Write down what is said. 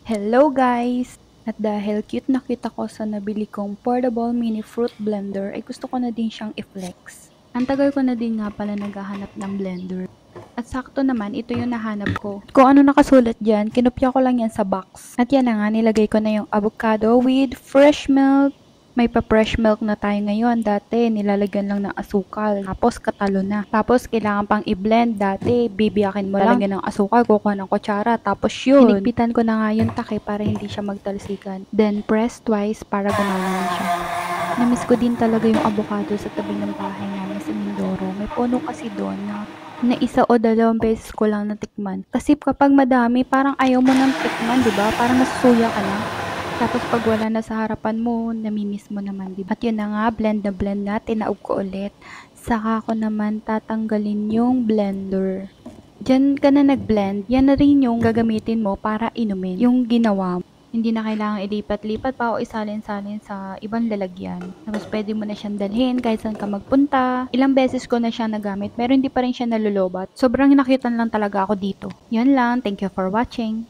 Hello guys! At dahil cute na cute ako sa nabili kong portable mini fruit blender, ay gusto ko na din siyang i-flex. Ang tagal ko na din nga pala naghahanap ng blender. At sakto naman, ito yung nahanap ko. Kung ano nakasulat dyan, kinopya ko lang yan sa box. At yan na nga, nilagay ko na yung avocado with fresh milk. May pa-fresh milk na tayo ngayon. Dati, nilalagyan lang ng asukal. Tapos, katalo na. Tapos, kailangan pang i-blend. Dati, bibiyakin mo lang. Lalagyan ng asukal, kukuha ng kutsara. Tapos yun, hinigpitan ko na nga yung take para hindi siya magtalsikan. Then, press twice para gumana na siya. Namiss ko din talaga yung avocado sa tabi ng bahay namin sa Mindoro. May puno kasi doon na isa o dalawang beses ko lang natikman. Kasi kapag madami, parang ayaw mo nang tikman, di ba? Parang nasusuya ka na. Tapos pag wala na sa harapan mo, namimiss mo naman, diba? At yun na nga, blend na blend na, tinaob ko ulit. Saka ko naman tatanggalin yung blender. Diyan ka na nag-blend, yan na rin yung gagamitin mo para inumin. Yung ginawa mo. Hindi na kailangang ilipat-lipat pa o isalin-salin sa ibang lalagyan. Tapos pwede mo na siyang dalhin kahit saan ka magpunta. Ilang beses ko na siya nagamit pero hindi pa rin siya nalulobat. Sobrang nakitan lang talaga ako dito. Yan lang, thank you for watching.